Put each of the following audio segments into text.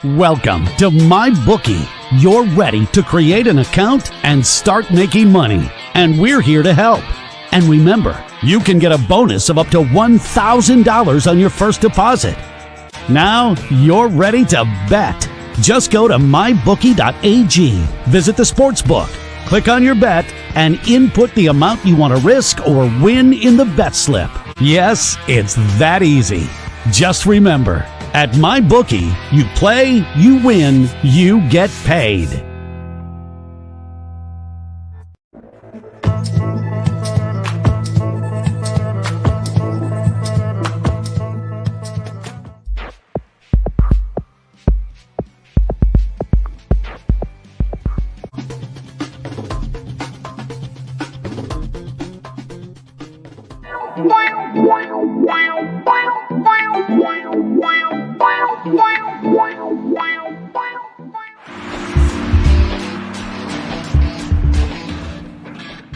Welcome to MyBookie. You're ready to create an account and start making money, and we're here to help. And remember, you can get a bonus of up to $1,000 on your first deposit. Now you're ready to bet. Just go to mybookie.ag, visit the sportsbook, click on your bet, and input the amount you want to risk or win in the bet slip. Yes, it's that easy. Just remember, at MyBookie, you play, you win, you get paid.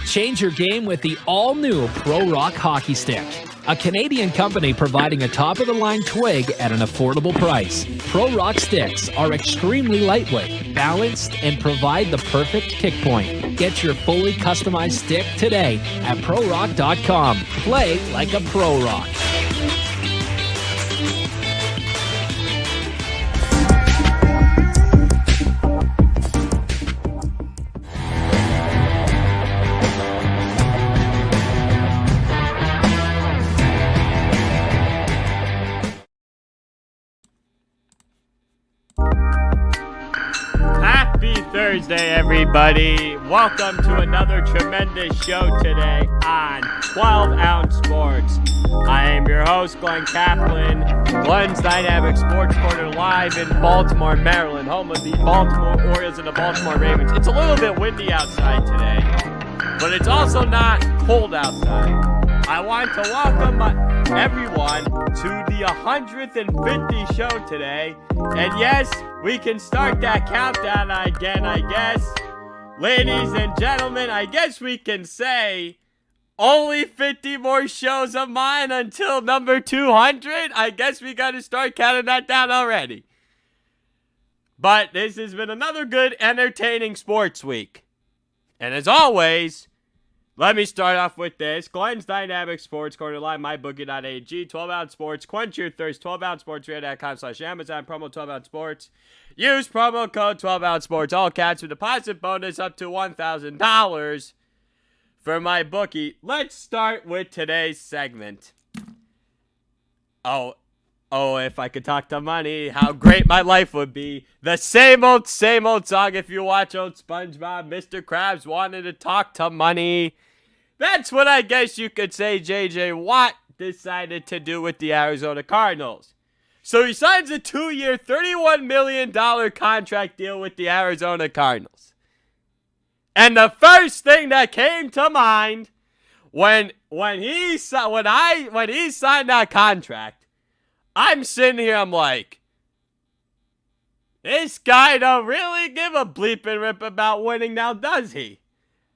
Change your game with the all-new Pro Rock Hockey Stick, a Canadian company providing a top-of-the-line twig at an affordable price. Pro Rock sticks are extremely lightweight, balanced, and provide the perfect kick point. Get your fully customized stick today at ProRock.com. Play like a Pro Rock. Thursday, everybody. Welcome to another tremendous show today on 12 Ounce Sports. I am your host, Glenn Kaplan. Glenn's Dynamic Sports Corner live in Baltimore, Maryland, home of the Baltimore Orioles and the Baltimore Ravens. It's a little bit windy outside today, but it's also not cold outside. I want to welcome everyone to the 150 show today. And yes, we can start that countdown again, I guess. Ladies and gentlemen, I guess we can say only 50 more shows of mine until number 200. I guess we got to start counting that down already. But this has been another good, entertaining sports week. And as always, let me start off with this. Glenn's Dynamic Sports Corner live, mybookie.ag, 12-ounce sports. Quench your thirst, 12ouncesports.com/Amazon, promo 12-ounce sports. Use promo code 12-ounce sports, all caps, with deposit bonus up to $1,000 for MyBookie. Let's start with today's segment. Oh, if I could talk to money, how great my life would be. The same old song. If you watch old SpongeBob, Mr. Krabs wanted to talk to money. That's what I guess you could say J.J. Watt decided to do with the Arizona Cardinals. So he signs a 2-year, $31 million contract deal with the Arizona Cardinals. And the first thing that came to mind when he signed that contract, I'm sitting here, I'm like, this guy don't really give a bleeping rip about winning now, does he?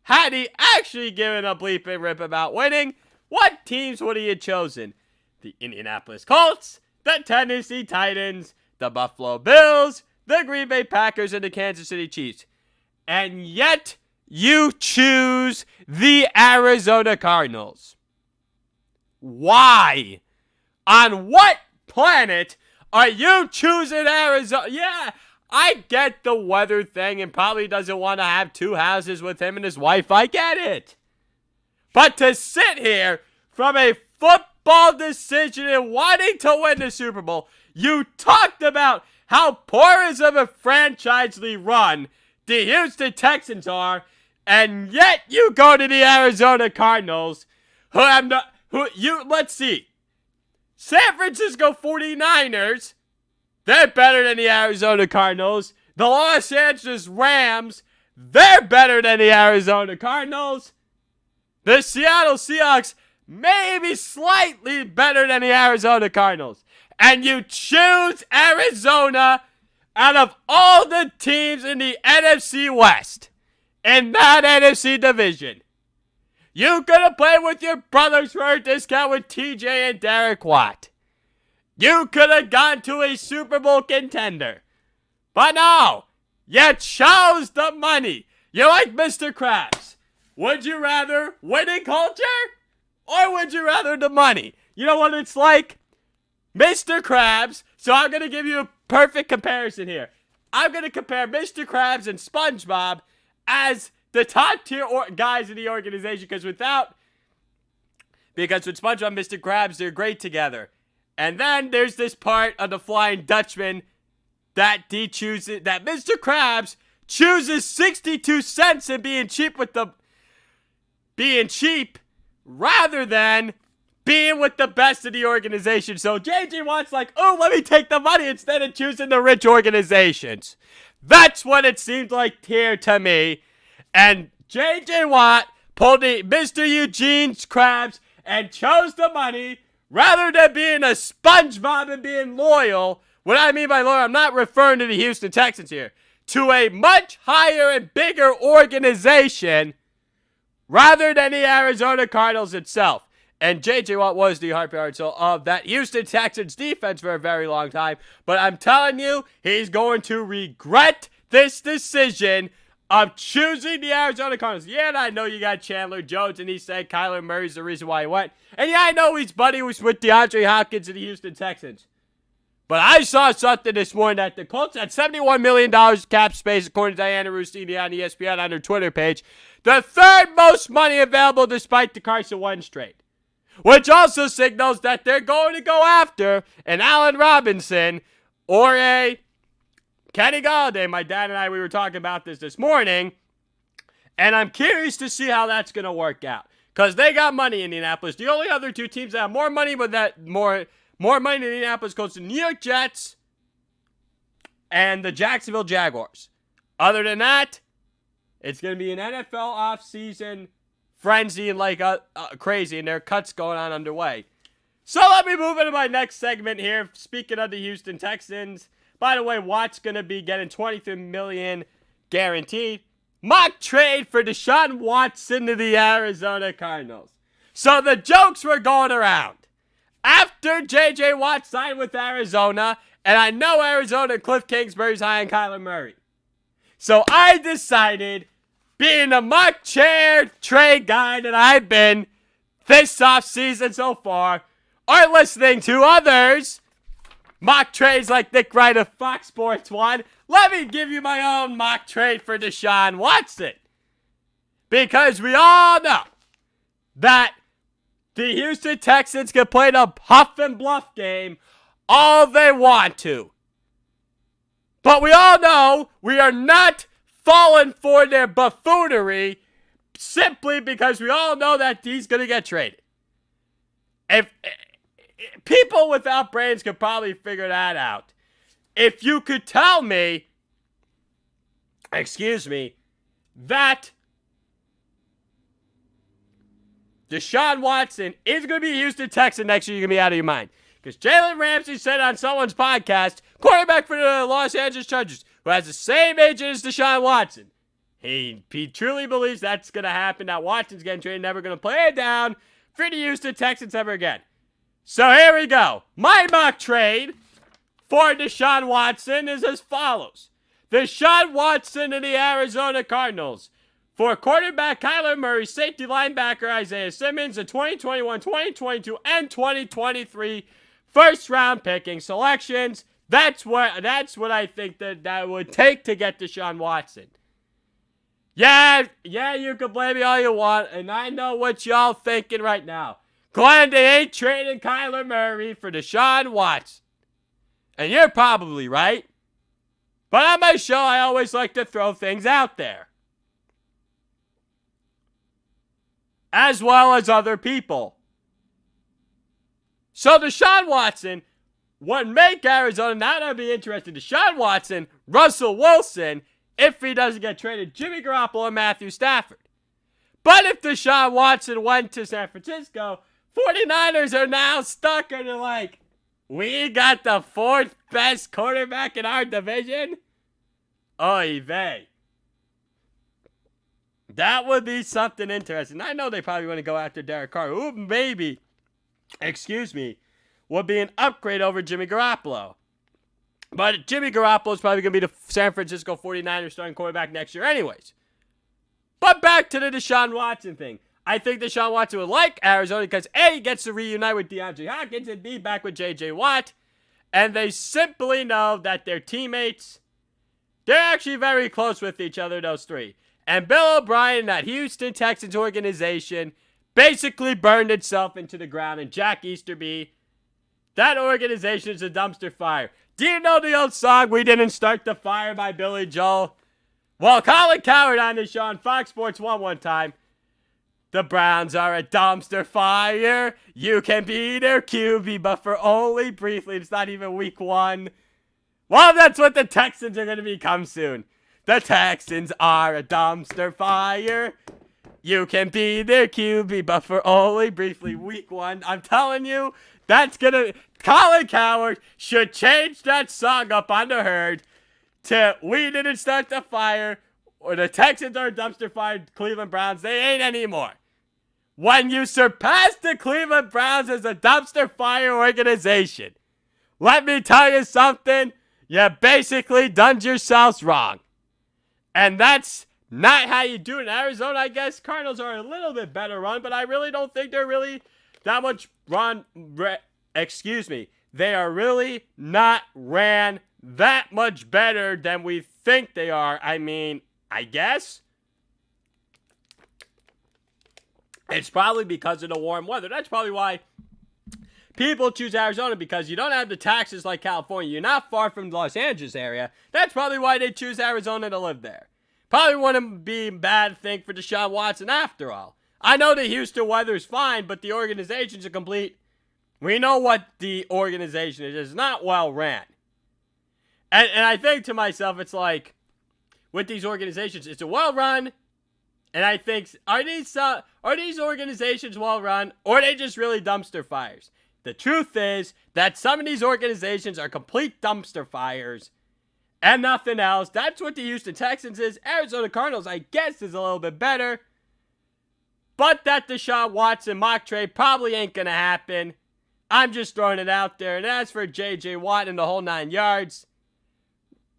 Had he actually given a bleeping rip about winning, what teams would he have chosen? The Indianapolis Colts, the Tennessee Titans, the Buffalo Bills, the Green Bay Packers, and the Kansas City Chiefs. And yet, you choose the Arizona Cardinals. Why? On what planet are you choosing Arizona? Yeah, I get the weather thing and probably doesn't want to have two houses with him and his wife. I get it. But to sit here from a football decision and wanting to win the Super Bowl, you talked about how poor as of a franchisely run the Houston Texans are, and yet you go to the Arizona Cardinals, let's see. San Francisco 49ers, they're better than the Arizona Cardinals. The Los Angeles Rams, they're better than the Arizona Cardinals. The Seattle Seahawks, maybe slightly better than the Arizona Cardinals. And you choose Arizona out of all the teams in the NFC West, in that NFC division. You could have played with your brothers for a discount with TJ and Derek Watt. You could have gone to a Super Bowl contender. But no, you chose the money. You're like Mr. Krabs. Would you rather winning culture or would you rather the money? You know what it's like? Mr. Krabs, so I'm going to give you a perfect comparison here. I'm going to compare Mr. Krabs and SpongeBob as the top tier guys in the organization because with SpongeBob and Mr. Krabs, they're great together. And then there's this part of the Flying Dutchman that Mr. Krabs chooses 62 cents and being cheap rather than being with the best of the organization. So JJ Watt's like, oh, let me take the money instead of choosing the rich organizations. That's what it seemed like here to me. And JJ Watt pulled the Mr. Eugene Krabs and chose the money rather than being a SpongeBob and being loyal. What I mean by loyal, I'm not referring to the Houston Texans here. To a much higher and bigger organization rather than the Arizona Cardinals itself. And J.J. Watt was the heart and soul of that Houston Texans defense for a very long time. But I'm telling you, he's going to regret this decision of choosing the Arizona Cardinals. Yeah, and I know you got Chandler Jones, and he said Kyler Murray's the reason why he went. And yeah, I know he's buddy with DeAndre Hopkins and the Houston Texans. But I saw something this morning that the Colts had $71 million cap space, according to Diana Russini on ESPN on her Twitter page. The third most money available despite the Carson Wentz trade. Which also signals that they're going to go after an Allen Robinson or a Kenny Golladay. My dad and I, we were talking about this morning. And I'm curious to see how that's going to work out. Because they got money in Indianapolis. The only other two teams that have more money with that more money in Indianapolis goes to the New York Jets and the Jacksonville Jaguars. Other than that, it's going to be an NFL offseason frenzy and like crazy, and there are cuts going on underway. So let me move into my next segment here. Speaking of the Houston Texans, by the way, Watt's going to be getting $23 million guaranteed. Mock trade for Deshaun Watson to the Arizona Cardinals. So the jokes were going around. After J.J. Watt signed with Arizona, and I know Arizona and Cliff Kingsbury's high on Kyler Murray. So I decided, being a mock trade guy that I've been this offseason so far, or listening to others, mock trades like Nick Wright of Fox Sports 1, let me give you my own mock trade for Deshaun Watson. Because we all know that the Houston Texans can play the puff and bluff game all they want to. But we all know we are not falling for their buffoonery simply because we all know that he's going to get traded. If people without brains could probably figure that out. If you could tell me, that Deshaun Watson is going to be a Houston Texan next year, you're going to be out of your mind. Because Jalen Ramsey said on someone's podcast, quarterback for the Los Angeles Chargers, who has the same agent as Deshaun Watson. He truly believes that's going to happen, that Watson's getting traded, never going to play it down for the Houston Texans ever again. So here we go. My mock trade for Deshaun Watson is as follows. Deshaun Watson and the Arizona Cardinals for quarterback Kyler Murray, safety linebacker Isaiah Simmons, the 2021, 2022, and 2023 first-round picking selections. That's what I think that would take to get Deshaun Watson. Yeah, you can blame me all you want, and I know what y'all thinking right now. Glenn, they ain't trading Kyler Murray for Deshaun Watson. And you're probably right. But on my show, I always like to throw things out there. As well as other people. So Deshaun Watson would make Arizona, now I'd be interested, Deshaun Watson, Russell Wilson, if he doesn't get traded, Jimmy Garoppolo and Matthew Stafford. But if Deshaun Watson went to San Francisco, 49ers are now stuck and they're like, we got the fourth best quarterback in our division? Oy vey. That would be something interesting. I know they probably want to go after Derek Carr, who maybe, would be an upgrade over Jimmy Garoppolo. But Jimmy Garoppolo is probably going to be the San Francisco 49ers starting quarterback next year anyways. But back to the Deshaun Watson thing. I think Deshaun Watson would like Arizona because A, he gets to reunite with DeAndre Hopkins, and B, back with J.J. Watt. And they simply know that their teammates, they're actually very close with each other, those three. And Bill O'Brien, that Houston Texans organization, basically burned itself into the ground. And Jack Easterby, that organization is a dumpster fire. Do you know the old song, We Didn't Start the Fire by Billy Joel? Well, Colin Cowherd on the show on Fox Sports one time. The Browns are a dumpster fire. You can be their QB, but for only briefly. It's not even week 1. Well, that's what the Texans are going to become soon. The Texans are a dumpster fire. You can be their QB, but for only briefly. Week 1. I'm telling you, that's going to... Colin Cowherd should change that song up on the herd to We Didn't Start the Fire, or the Texans are a dumpster fire, Cleveland Browns, they ain't anymore. When you surpass the Cleveland Browns as a dumpster fire organization, let me tell you something, you basically done yourselves wrong. And that's not how you do it in Arizona. I guess Cardinals are a little bit better run, but I really don't think they're really that much they are really not ran that much better than we think they are. I mean, I guess it's probably because of the warm weather. That's probably why people choose Arizona, because you don't have the taxes like California. You're not far from the Los Angeles area. That's probably why they choose Arizona to live there. Probably wouldn't be a bad thing for Deshaun Watson after all. I know the Houston weather is fine, but the organization's a complete... We know what the organization is. It's not well ran. And I think to myself, it's like, with these organizations, it's a well run. And I think, are these organizations well run, or are they just really dumpster fires? The truth is that some of these organizations are complete dumpster fires and nothing else. That's what the Houston Texans is. Arizona Cardinals, I guess, is a little bit better. But that Deshaun Watson mock trade probably ain't going to happen. I'm just throwing it out there. And as for J.J. Watt and the whole 9 yards,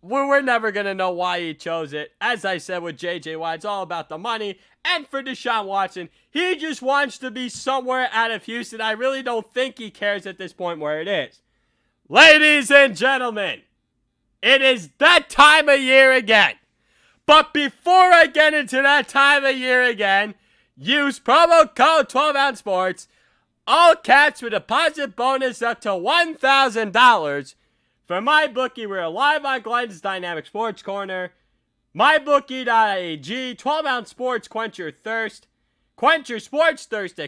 we're never going to know why he chose it. As I said with J.J. Watt, it's all about the money. And for Deshaun Watson, he just wants to be somewhere out of Houston. I really don't think he cares at this point where it is. Ladies and gentlemen, it is that time of year again. But before I get into that time of year again, use promo code 12ounce sports. All caps with a deposit bonus up to $1,000. For MyBookie, we're live on Glenn's Dynamic Sports Corner. MyBookie.ag, 12-ounce sports, quench your thirst. Quench your sports thirst,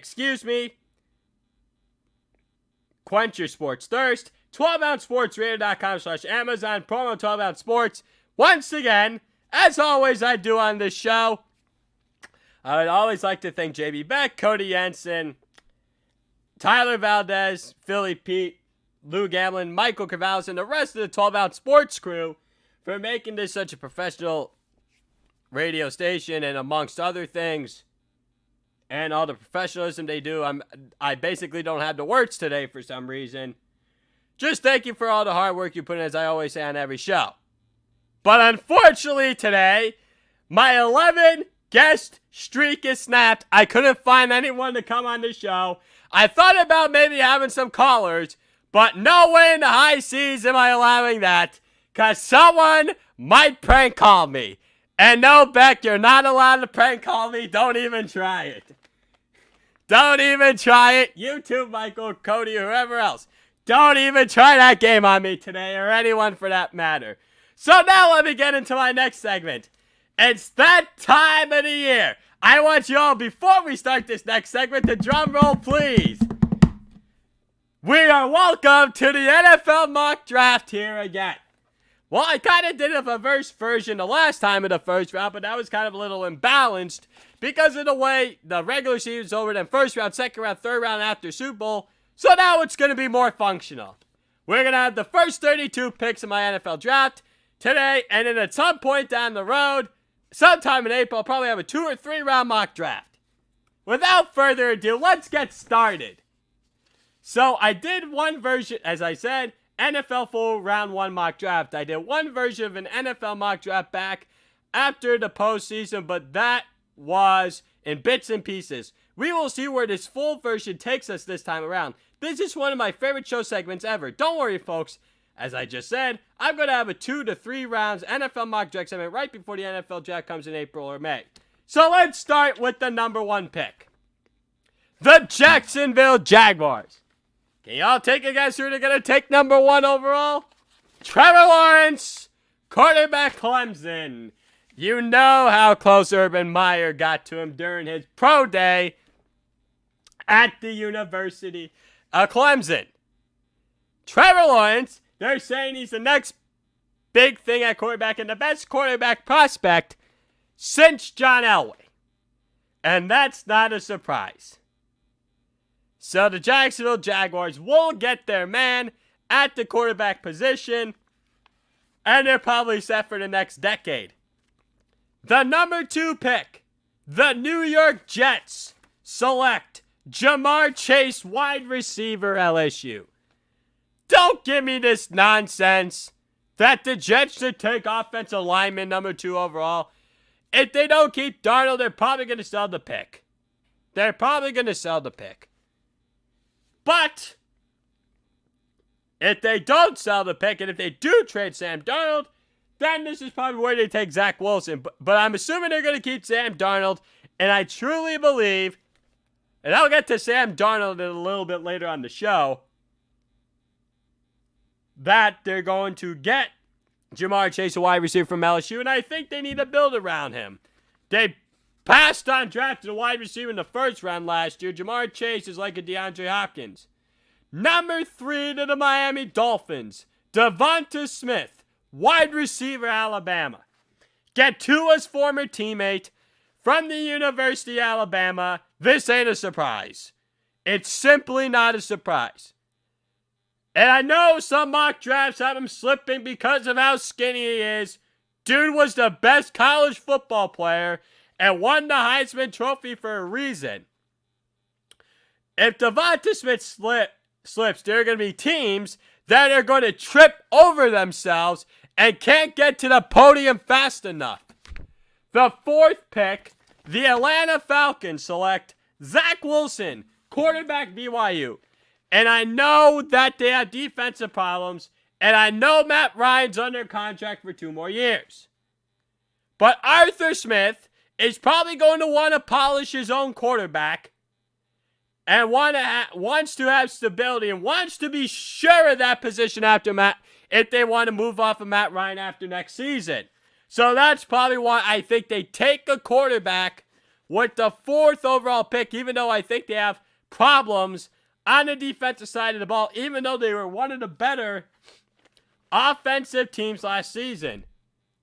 Quench your sports thirst. 12ouncesportsradio.com/Amazon, promo 12ounce sports. Once again, as always I do on this show, I would always like to thank JB Beck, Cody Jensen, Tyler Valdez, Philly Pete, Lou Gamlin, Michael Corvallis, and the rest of the 12-ounce sports crew for making this such a professional radio station, and amongst other things, and all the professionalism they do. I basically don't have the words today for some reason. Just thank you for all the hard work you put in, as I always say on every show. But unfortunately today, my 11 guest streak is snapped. I couldn't find anyone to come on the show. I thought about maybe having some callers, but no way in the high seas am I allowing that, because someone might prank call me. And no, Beck, you're not allowed to prank call me. Don't even try it. Don't even try it. You too, Michael, Cody, whoever else. Don't even try that game on me today, or anyone for that matter. So now let me get into my next segment. It's that time of the year. I want you all, before we start this next segment, to drum roll, please. We are welcome to the NFL mock draft here again. Well, I kind of did a reverse version the last time in the first round, but that was kind of a little imbalanced because of the way the regular season was over, then first round, second round, third round after Super Bowl. So now it's going to be more functional. We're going to have the first 32 picks in my NFL draft today, and then at some point down the road, sometime in April, I'll probably have a 2 or 3 round mock draft. Without further ado, let's get started. So I did one version, as I said, NFL full round 1 mock draft. I did one version of an NFL mock draft back after the postseason, but that was in bits and pieces. We will see where this full version takes us this time around. This is one of my favorite show segments ever. Don't worry, folks. As I just said, I'm going to have a 2 to 3 rounds NFL mock draft segment right before the NFL draft comes in April or May. So let's start with the number 1 pick. The Jacksonville Jaguars. Can y'all take a guess who they're going to take number 1 overall? Trevor Lawrence, quarterback Clemson. You know how close Urban Meyer got to him during his pro day at the University of Clemson. Trevor Lawrence, they're saying he's the next big thing at quarterback and the best quarterback prospect since John Elway. And that's not a surprise. So the Jacksonville Jaguars will get their man at the quarterback position, and they're probably set for the next decade. The number 2 pick, the New York Jets select Ja'Marr Chase, wide receiver, LSU. Don't give me this nonsense that the Jets should take offensive lineman number 2 overall. If they don't keep Darnold, they're probably going to sell the pick. But if they don't sell the pick, and if they do trade Sam Darnold, then this is probably where they take Zach Wilson. But I'm assuming they're going to keep Sam Darnold, and I truly believe, and I'll get to Sam Darnold a little bit later on the show, that they're going to get Ja'Marr Chase, a wide receiver from LSU, and I think they need to build around him. They passed on drafting a wide receiver in the first round last year. Ja'Marr Chase is like a DeAndre Hopkins. Number 3 to the Miami Dolphins, Devonta Smith, wide receiver, Alabama. Get Tua's former teammate from the University of Alabama. This ain't a surprise. It's simply not a surprise. And I know some mock drafts have him slipping because of how skinny he is. Dude was the best college football player and won the Heisman Trophy for a reason. If Devonta Smith slips, there are going to be teams that are going to trip over themselves and can't get to the podium fast enough. The 4th pick, the Atlanta Falcons select Zach Wilson, quarterback, BYU. And I know that they have defensive problems, and I know Matt Ryan's under contract for 2 more years. But Arthur Smith is probably going to want to polish his own quarterback and wants to have stability and wants to be sure of that position after if they want to move off of Matt Ryan after next season. So that's probably why I think they take a quarterback with the 4th overall pick, even though I think they have problems on the defensive side of the ball, even though they were one of the better offensive teams last season.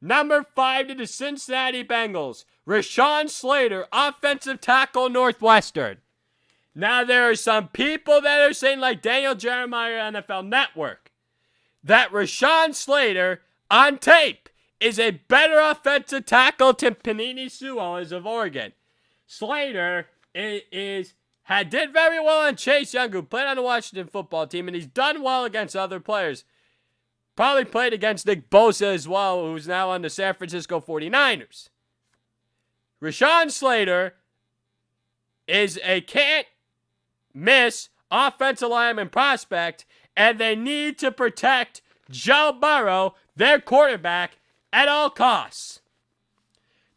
Number 5 to the Cincinnati Bengals, Rashawn Slater, offensive tackle, Northwestern. Now, there are some people that are saying, like Daniel Jeremiah, NFL Network, that Rashawn Slater, on tape, is a better offensive tackle than Panini Sewell is of Oregon. Slater did very well on Chase Young, who played on the Washington football team, and he's done well against other players. Probably played against Nick Bosa as well, who's now on the San Francisco 49ers. Rashawn Slater is a can't-miss offensive lineman prospect, and they need to protect Joe Burrow, their quarterback, at all costs.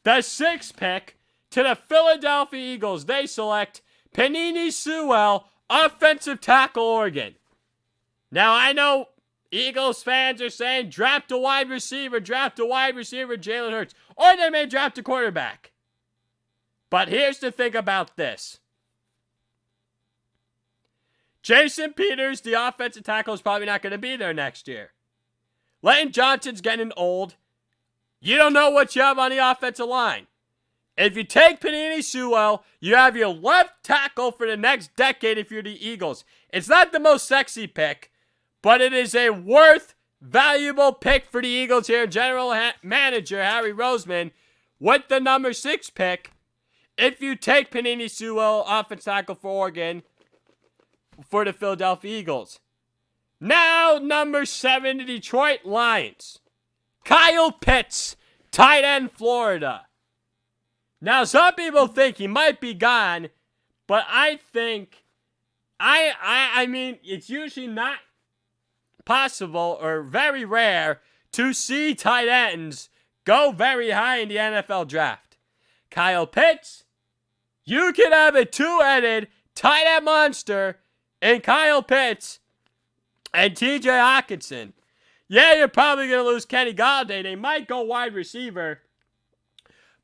The 6th pick to the Philadelphia Eagles, they select Panini Sewell, offensive tackle, Oregon. Now, I know Eagles fans are saying, draft a wide receiver, Jalen Hurts. Or they may draft a quarterback. But here's the thing about this. Jason Peters, the offensive tackle, is probably not going to be there next year. Lane Johnson's getting old. You don't know what you have on the offensive line. If you take Panini Sewell, you have your left tackle for the next decade if you're the Eagles. It's not the most sexy pick, but it is a valuable pick for the Eagles here. General Manager Harry Roseman with the number 6 pick. If you take Panini Sewell, offensive tackle for Oregon, for the Philadelphia Eagles. Now, number 7, the Detroit Lions. Kyle Pitts, tight end, Florida. Now, some people think he might be gone, but I think, I mean, it's usually not possible or very rare to see tight ends go very high in the NFL draft. Kyle Pitts, you could have a two-headed tight end monster in Kyle Pitts and TJ Hockenson. Yeah, you're probably going to lose Kenny Golladay. They might go wide receiver.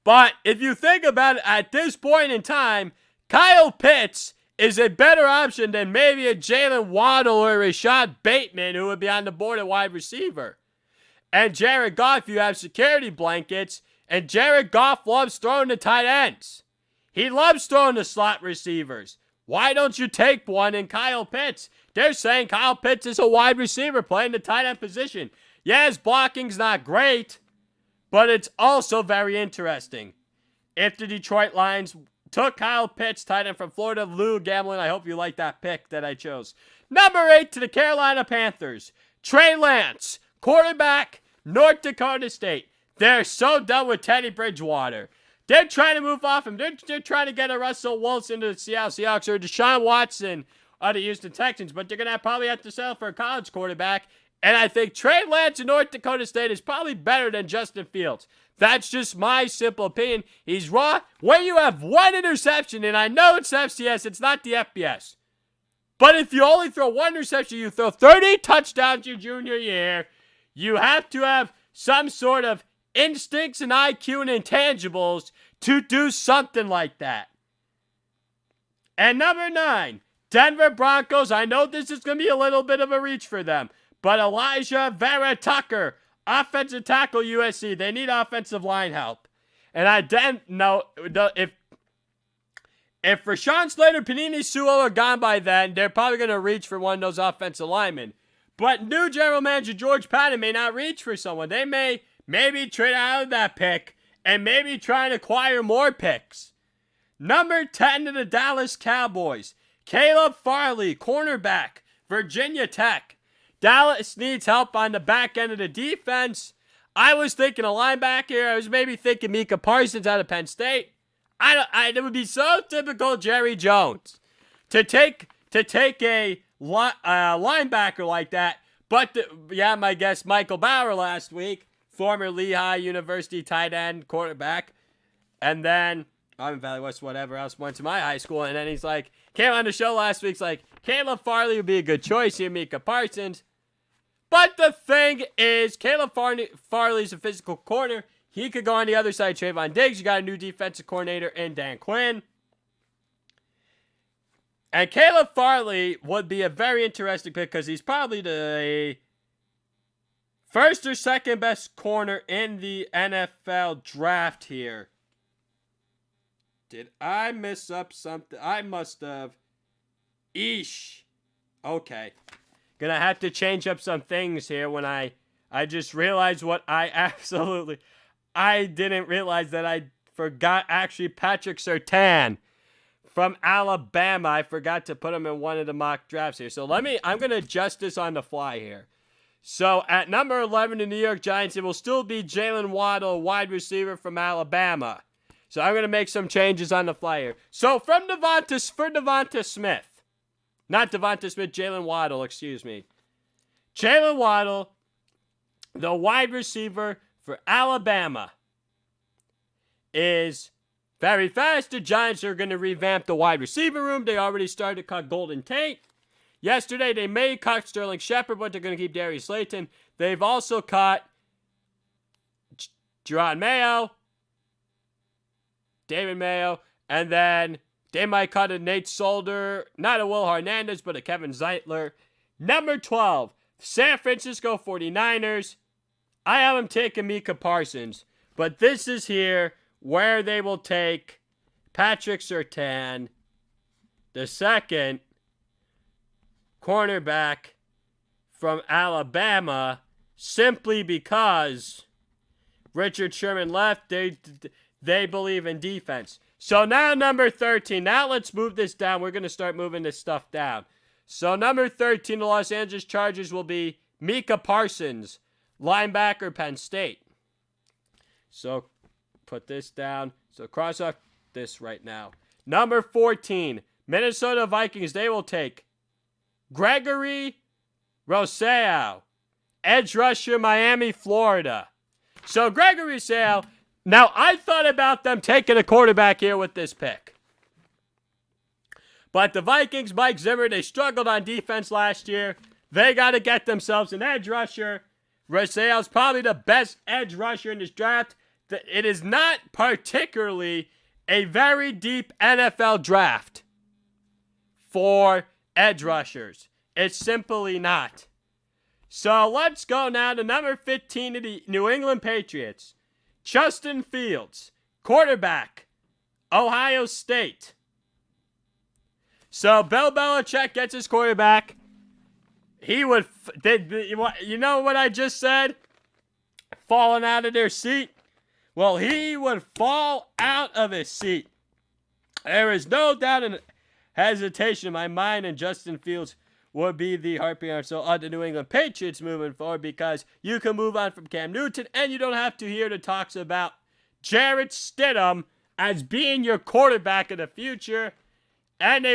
But if you think about it, at this point in time, Kyle Pitts is a better option than maybe a Jalen Waddle or Rashad Bateman, who would be on the board at wide receiver. And Jared Goff, you have security blankets, and Jared Goff loves throwing to tight ends. He loves throwing to slot receivers. Why don't you take one in Kyle Pitts? They're saying Kyle Pitts is a wide receiver playing the tight end position. Yeah, his blocking's not great, but it's also very interesting. If the Detroit Lions took Kyle Pitts, tight end from Florida, Lou Gamlin, I hope you like that pick that I chose. Number 8 to the Carolina Panthers. Trey Lance, quarterback, North Dakota State. They're so done with Teddy Bridgewater. They're trying to move off him. They're trying to get a Russell Wilson to the Seattle Seahawks or Deshaun Watson of the Houston Texans, but they're going to probably have to settle for a college quarterback. And I think Trey Lance in North Dakota State is probably better than Justin Fields. That's just my simple opinion. He's raw. When you have one interception, and I know it's FCS, it's not the FBS. But if you only throw one interception, you throw 30 touchdowns your junior year, you have to have some sort of instincts and IQ and intangibles to do something like that. And number 9, Denver Broncos. I know this is going to be a little bit of a reach for them, but Elijah Vera Tucker, offensive tackle, USC. They need offensive line help. And I didn't know if Rashawn Slater, Panini Sewell are gone by then, they're probably going to reach for one of those offensive linemen. But new general manager George Patton may not reach for someone. They may maybe trade out of that pick and maybe try and acquire more picks. Number 10 to the Dallas Cowboys. Caleb Farley, cornerback, Virginia Tech. Dallas needs help on the back end of the defense. I was thinking a linebacker. I was maybe thinking Micah Parsons out of Penn State. It would be so typical Jerry Jones to take a linebacker like that. But my guest Michael Bauer last week, former Lehigh University tight end quarterback, and then I'm in Valley West, whatever else, went to my high school, and then he's like, came on the show last week, he's like, Caleb Farley would be a good choice here, Micah Parsons. But the thing is, Caleb Farley's a physical corner. He could go on the other side of Trayvon Diggs. You got a new defensive coordinator in Dan Quinn. And Caleb Farley would be a very interesting pick because he's probably the first or second best corner in the NFL draft here. Did I mess up something? I must have. Eesh. Okay. Gonna have to change up some things here when I just realized what I didn't realize that I forgot actually Patrick Surtain from Alabama. I forgot to put him in one of the mock drafts here. So I'm gonna adjust this on the fly here. So at number 11, the New York Giants, it will still be Jalen Waddle, wide receiver from Alabama. So I'm going to make some changes on the fly here. So for Devonta Smith. Not Devonta Smith, Jalen Waddle, excuse me. Jalen Waddle, the wide receiver for Alabama, is very fast. The Giants are going to revamp the wide receiver room. They already started to cut Golden Tate. Yesterday, they may cut Sterling Shepard, but they're going to keep Darius Slayton. They've also cut Jerron Mayo, David Mayo, and then they might cut a Nate Solder, not a Will Hernandez, but a Kevin Zeitler. Number 12, San Francisco 49ers. I have them taking Micah Parsons, but this is here where they will take Patrick Surtain, the second cornerback from Alabama, simply because Richard Sherman left. They believe in defense. So now number 13. Now let's move this down. We're going to start moving this stuff down. So number 13, the Los Angeles Chargers will be Micah Parsons, linebacker, Penn State. So put this down. So cross off this right now. Number 14, Minnesota Vikings. They will take Gregory Rousseau, edge rusher, Miami, Florida. So Gregory Rousseau. Now, I thought about them taking a quarterback here with this pick. But the Vikings, Mike Zimmer, they struggled on defense last year. They got to get themselves an edge rusher. Rousseau's probably the best edge rusher in this draft. It is not particularly a very deep NFL draft for edge rushers. It's simply not. So let's go now to number 15 of the New England Patriots. Justin Fields, quarterback, Ohio State. So Bill Belichick gets his quarterback. He would, you know what I just said? Falling out of their seat. Well, he would fall out of his seat. There is no doubt and hesitation in my mind, and Justin Fields would be the heartbeat of the New England Patriots moving forward, because you can move on from Cam Newton and you don't have to hear the talks about Jarrett Stidham as being your quarterback of the future. And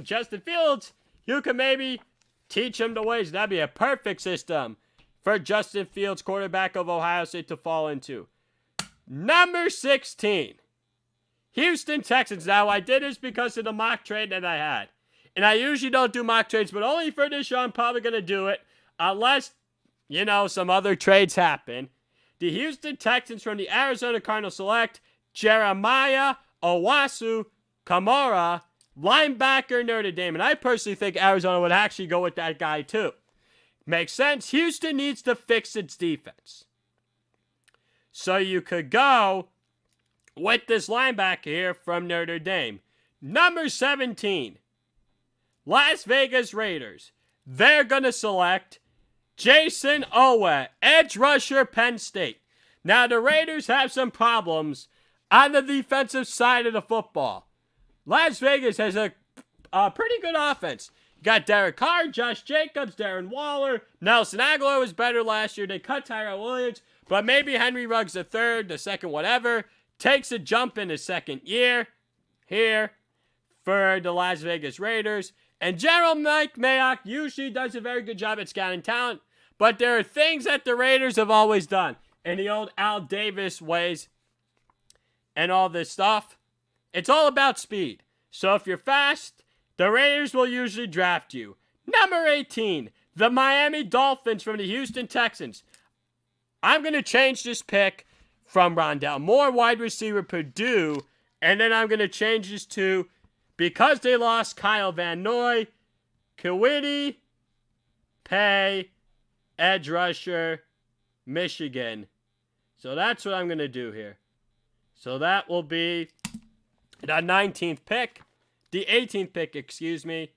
Justin Fields, you can maybe teach him the ways. That'd be a perfect system for Justin Fields, quarterback of Ohio State, to fall into. Number 16, Houston Texans. Now, I did this because of the mock trade that I had. And I usually don't do mock trades, but only for this show I'm probably going to do it. Unless, some other trades happen. The Houston Texans from the Arizona Cardinals select Jeremiah Owusu Kamara, linebacker, Notre Dame. And I personally think Arizona would actually go with that guy too. Makes sense. Houston needs to fix its defense. So you could go with this linebacker here from Notre Dame. Number 17. Las Vegas Raiders. They're going to select Jason Owe, edge rusher, Penn State. Now, the Raiders have some problems on the defensive side of the football. Las Vegas has a pretty good offense. You got Derek Carr, Josh Jacobs, Darren Waller. Nelson Aguilar was better last year. They cut Tyrell Williams. But maybe Henry Ruggs III, the second whatever, takes a jump in his second year here for the Las Vegas Raiders. And General Mike Mayock usually does a very good job at scouting talent, but there are things that the Raiders have always done in the old Al Davis ways and all this stuff. It's all about speed. So if you're fast, the Raiders will usually draft you. Number 18, the Miami Dolphins from the Houston Texans. I'm going to change this pick from Rondale Moore, wide receiver, Purdue, and then I'm going to change this to, because they lost Kyle Van Noy, Kwity Paye, edge rusher, Michigan. So that's what I'm going to do here. So that will be the 19th pick. The 18th pick, excuse me.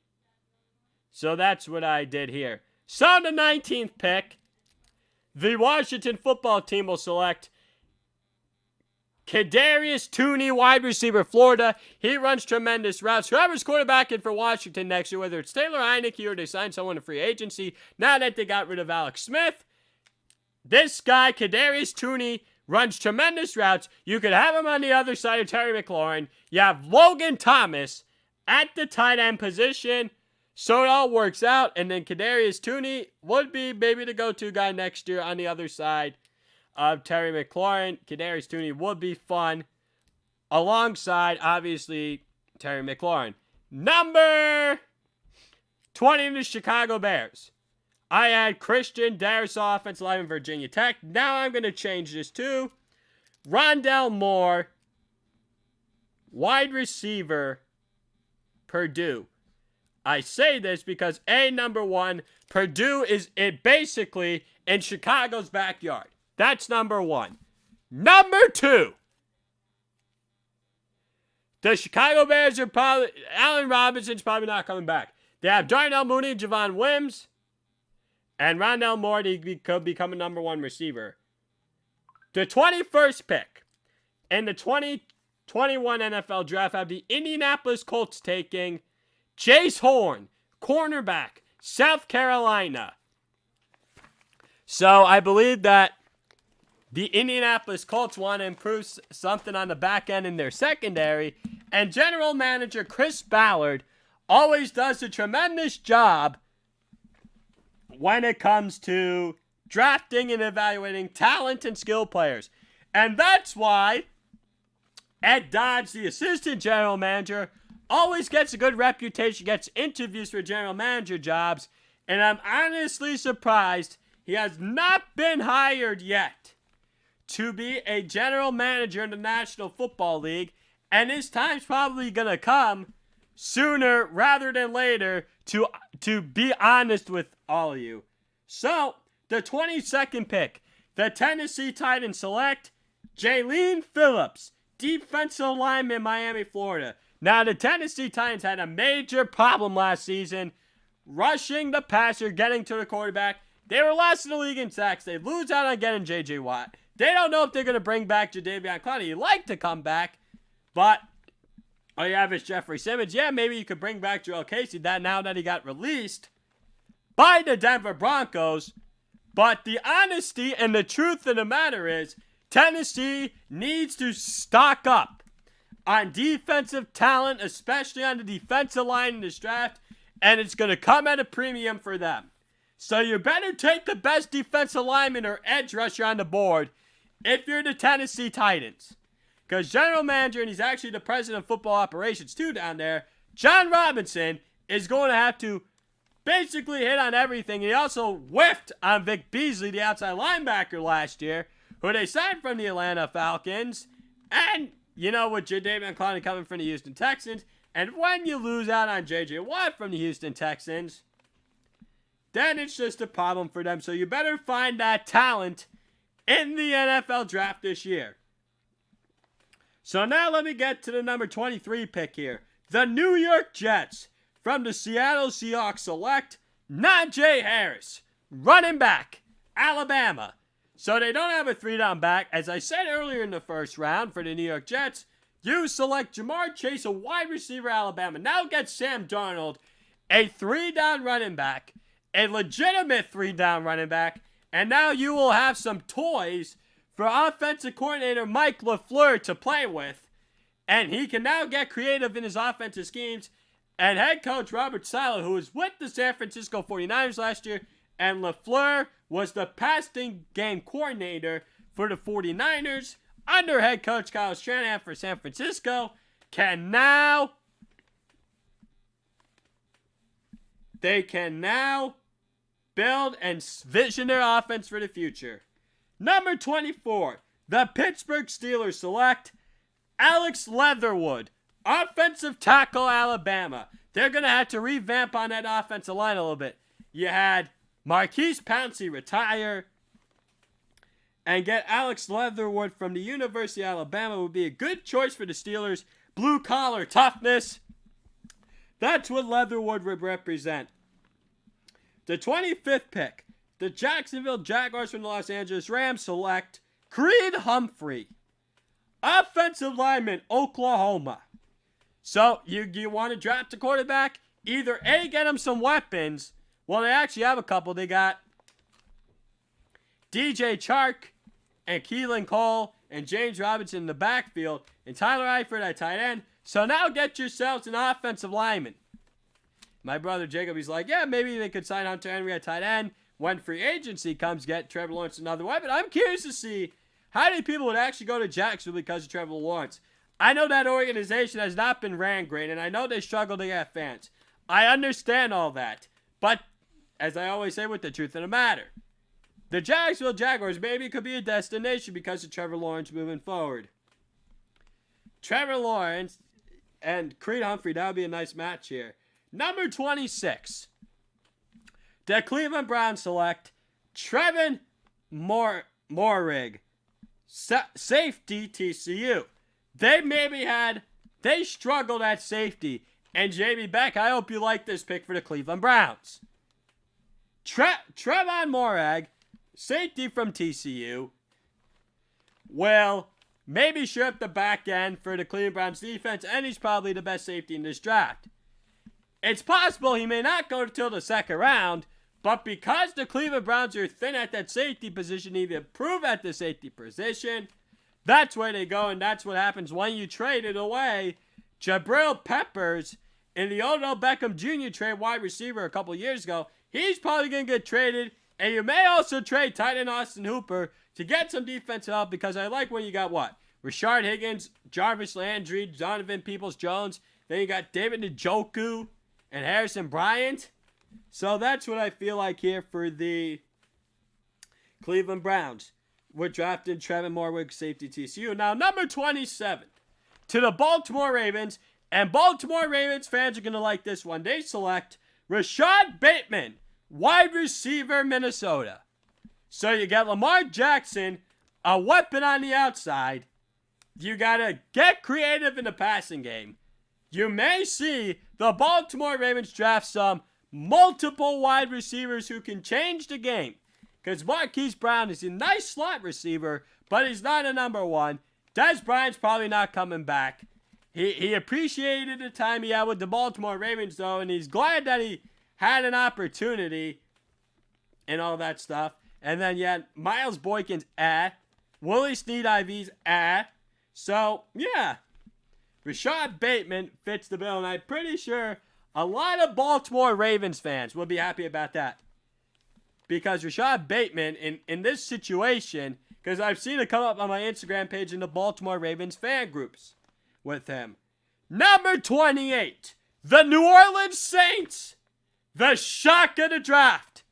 So that's what I did here. So the 19th pick, the Washington football team will select Kadarius Toney, wide receiver, Florida. He runs tremendous routes. Whoever's quarterbacking for Washington next year, whether it's Taylor Heinicke or they sign someone in free agency, now that they got rid of Alex Smith, this guy, Kadarius Toney, runs tremendous routes. You could have him on the other side of Terry McLaurin. You have Logan Thomas at the tight end position. So it all works out. And then Kadarius Toney would be maybe the go-to guy next year on the other side of Terry McLaurin. Kadarius Toney would be fun alongside, obviously, Terry McLaurin. Number 20 in the Chicago Bears. I had Christian Darrisaw, offensive lineman, Virginia Tech. Now I'm going to change this to Rondale Moore, wide receiver, Purdue. I say this because, number one, Purdue is basically in Chicago's backyard. That's number one. Number two, the Chicago Bears are probably, Allen Robinson's probably not coming back. They have Darnell Mooney, Javon Wims, and Rondale Moore could become a number one receiver. The 21st pick in the 2021 NFL Draft have the Indianapolis Colts taking Chase Horn, cornerback, South Carolina. So I believe that the Indianapolis Colts want to improve something on the back end in their secondary. And general manager Chris Ballard always does a tremendous job when it comes to drafting and evaluating talent and skill players. And that's why Ed Dodge, the assistant general manager, always gets a good reputation, gets interviews for general manager jobs. And I'm honestly surprised he has not been hired yet to be a general manager in the National Football League. And his time's probably going to come sooner rather than later, to be honest with all of you. So, the 22nd pick, the Tennessee Titans select Jaelan Phillips, defensive lineman, Miami, Florida. Now, the Tennessee Titans had a major problem last season, rushing the passer, getting to the quarterback. They were last in the league in sacks. They lose out on getting J.J. Watt. They don't know if they're going to bring back Jadeveon Clowney. He'd like to come back, but all you have is Jeffrey Simmons. Yeah, maybe you could bring back Joel Casey now that he got released by the Denver Broncos. But the honesty and the truth of the matter is, Tennessee needs to stock up on defensive talent, especially on the defensive line in this draft, and it's going to come at a premium for them. So you better take the best defensive lineman or edge rusher on the board if you're the Tennessee Titans. Because general manager, and he's actually the president of football operations too down there, John Robinson, is going to have to basically hit on everything. He also whiffed on Vic Beasley, the outside linebacker last year, who they signed from the Atlanta Falcons. And, you know, with Jadeveon Clowney coming from the Houston Texans, and when you lose out on J.J. Watt from the Houston Texans, then it's just a problem for them. So you better find that talent in the NFL draft this year. So now let me get to the number 23 pick here. The New York Jets from the Seattle Seahawks select Najee Harris, running back, Alabama. So they don't have a 3-down back. As I said earlier in the first round for the New York Jets, you select Jamar Chase, a wide receiver, Alabama. Now get Sam Darnold, a 3-down running back, a legitimate 3-down running back, and now you will have some toys for offensive coordinator Mike LaFleur to play with, and he can now get creative in his offensive schemes. And head coach Robert Saleh, who was with the San Francisco 49ers last year, and LaFleur was the passing game coordinator for the 49ers under head coach Kyle Shanahan for San Francisco, can now build and vision their offense for the future. Number 24, the Pittsburgh Steelers select Alex Leatherwood, offensive tackle, Alabama. They're going to have to revamp on that offensive line a little bit. You had Marquise Pouncey retire, and get Alex Leatherwood from the University of Alabama would be a good choice for the Steelers. Blue-collar toughness. That's what Leatherwood would represent. The 25th pick, the Jacksonville Jaguars from the Los Angeles Rams select Creed Humphrey, offensive lineman, Oklahoma. So you want to draft a quarterback? Either A, get him some weapons. Well, they actually have a couple. They got DJ Chark and Keelan Cole and James Robinson in the backfield and Tyler Eifert at tight end. So now get yourselves an offensive lineman. My brother Jacob, he's like, yeah, maybe they could sign Hunter Henry at tight end. When free agency comes, get Trevor Lawrence another weapon. I'm curious to see how many people would actually go to Jacksonville because of Trevor Lawrence. I know that organization has not been ran great, and I know they struggle to get fans. I understand all that. But, as I always say with the truth of the matter, the Jacksonville Jaguars maybe could be a destination because of Trevor Lawrence moving forward. Trevor Lawrence and Creed Humphrey, that would be a nice match here. Number 26. The Cleveland Browns select Trevin Moehrig, safety, TCU. They struggled at safety. And Jamie Beck, I hope you like this pick for the Cleveland Browns. Trevon Moehrig, safety from TCU, will maybe shore up the back end for the Cleveland Browns defense, and he's probably the best safety in this draft. It's possible he may not go till the second round, but because the Cleveland Browns are thin at that safety position, need to improve at the safety position, that's where they go, and that's what happens when you trade it away. Jabril Peppers in the Odell Beckham Jr. trade, wide receiver a couple years ago, he's probably going to get traded, and you may also trade tight end Austin Hooper to get some defensive help, because I like when you got what? Rashard Higgins, Jarvis Landry, Donovan Peoples-Jones, then you got David Njoku and Harrison Bryant. So that's what I feel like here for the Cleveland Browns. We're drafting Trevor Morwick, safety TCU. Now, number 27 to the Baltimore Ravens. And Baltimore Ravens fans are going to like this one. They select Rashad Bateman, wide receiver, Minnesota. So you got Lamar Jackson, a weapon on the outside. You got to get creative in the passing game. You may see the Baltimore Ravens draft some multiple wide receivers who can change the game. Because Marquise Brown is a nice slot receiver, but he's not a number one. Dez Bryant's probably not coming back. He appreciated the time he had with the Baltimore Ravens, though, and he's glad that he had an opportunity and all that stuff. And then you had Miles Boykins Willie Snead IV's So, yeah, Rashad Bateman fits the bill, and I'm pretty sure a lot of Baltimore Ravens fans will be happy about that. Because Rashad Bateman, in this situation, because I've seen it come up on my Instagram page in the Baltimore Ravens fan groups with him. Number 28, the New Orleans Saints, the shock of the draft.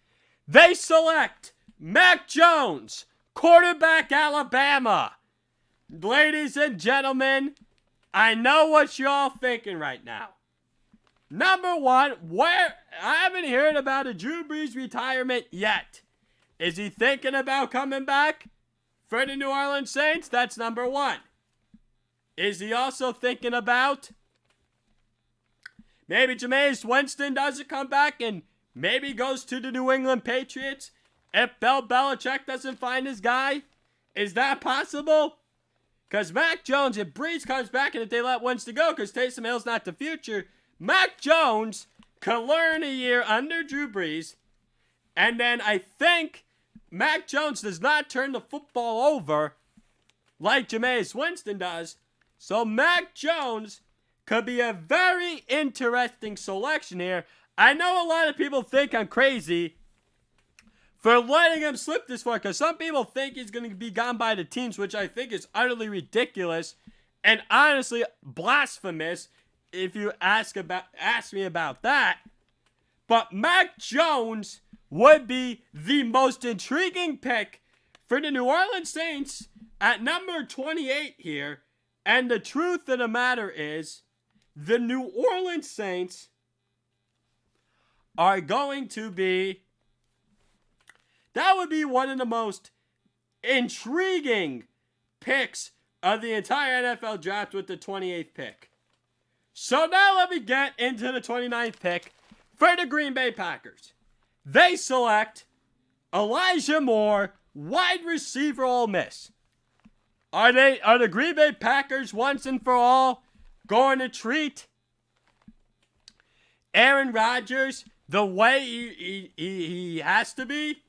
They select Mac Jones, quarterback, Alabama. Ladies and gentlemen, I know what y'all thinking right now. Number one, I haven't heard about a Drew Brees retirement yet. Is he thinking about coming back for the New Orleans Saints? That's number one. Is he also thinking about maybe Jameis Winston doesn't come back and maybe goes to the New England Patriots if Bill Belichick doesn't find his guy? Is that possible? Because Mac Jones, if Brees comes back and if they let Winston go, because Taysom Hill's not the future, Mac Jones can learn a year under Drew Brees. And then I think Mac Jones does not turn the football over like Jameis Winston does. So Mac Jones could be a very interesting selection here. I know a lot of people think I'm crazy for letting him slip this far, because some people think he's going to be gone by the teams, which I think is utterly ridiculous and honestly blasphemous if you ask me about that. But Mac Jones would be the most intriguing pick for the New Orleans Saints at number 28 here. And the truth of the matter is, the New Orleans Saints are going to be, that would be one of the most intriguing picks of the entire NFL draft with the 28th pick. So now let me get into the 29th pick for the Green Bay Packers. They select Elijah Moore, wide receiver, Ole Miss. Are the Green Bay Packers once and for all going to treat Aaron Rodgers the way he has to be?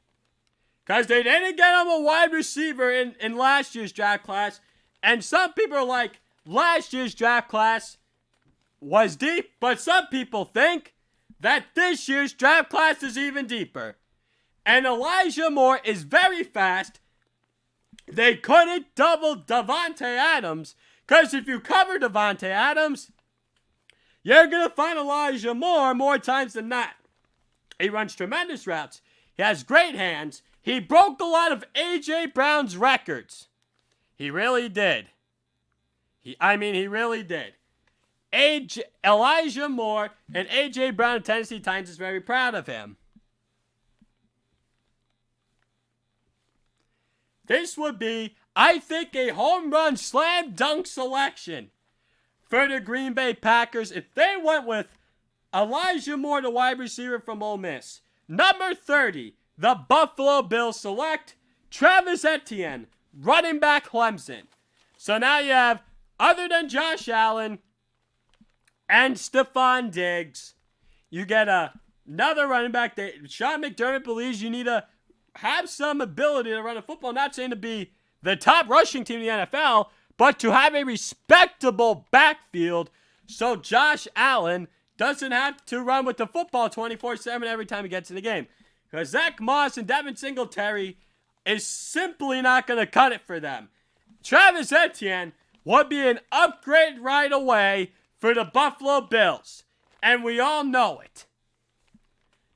Because they didn't get him a wide receiver in last year's draft class. And some people are like, last year's draft class was deep, but some people think that this year's draft class is even deeper. And Elijah Moore is very fast. They couldn't double Davante Adams, because if you cover Davante Adams, you're going to find Elijah Moore more times than not. He runs tremendous routes. He has great hands. He broke a lot of A.J. Brown's records. He really did. He really did. Elijah Moore and A.J. Brown of Tennessee Titans is very proud of him. This would be, I think, a home run slam dunk selection for the Green Bay Packers if they went with Elijah Moore, the wide receiver from Ole Miss. Number 30, the Buffalo Bills select Travis Etienne, running back, Clemson. So now you have, other than Josh Allen and Stephon Diggs, You get another running back. Sean McDermott believes you need to have some ability to run a football. Not saying to be the top rushing team in the NFL, but to have a respectable backfield so Josh Allen doesn't have to run with the football 24/7 every time he gets in the game. Because Zach Moss and Devin Singletary is simply not going to cut it for them. Travis Etienne would be an upgrade right away for the Buffalo Bills. And we all know it.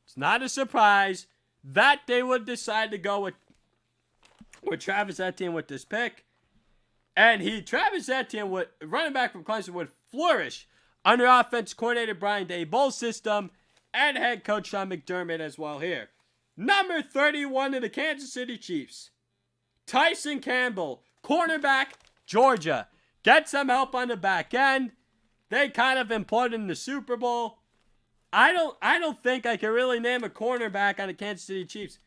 It's not a surprise that they would decide to go with Travis Etienne with this pick. And Travis Etienne, running back from Clemson, would flourish under offense coordinator Brian Daboll's system and head coach Sean McDermott as well here. Number 31 of the Kansas City Chiefs, Tyson Campbell, cornerback, Georgia. Get some help on the back end. They kind of imploded in the Super Bowl. I don't think I can really name a cornerback on the Kansas City Chiefs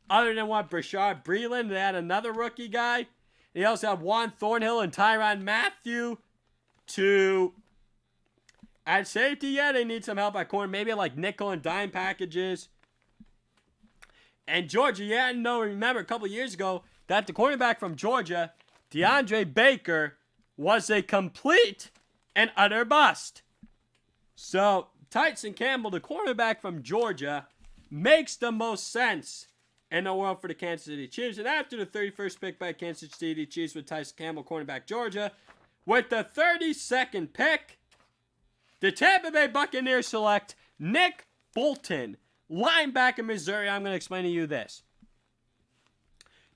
other than Brashard Breeland. They had another rookie guy. They also have Juan Thornhill and Tyrann Mathieu at safety. Yeah, they need some help at corner. Maybe like nickel and dime packages. And Georgia, remember a couple years ago that the cornerback from Georgia, DeAndre Baker, was a complete and utter bust. So Tyson Campbell, the cornerback from Georgia, makes the most sense in the world for the Kansas City Chiefs. And after the 31st pick by Kansas City Chiefs with Tyson Campbell, cornerback Georgia, with the 32nd pick, the Tampa Bay Buccaneers select Nick Bolton, linebacker, Missouri. I'm going to explain to you this.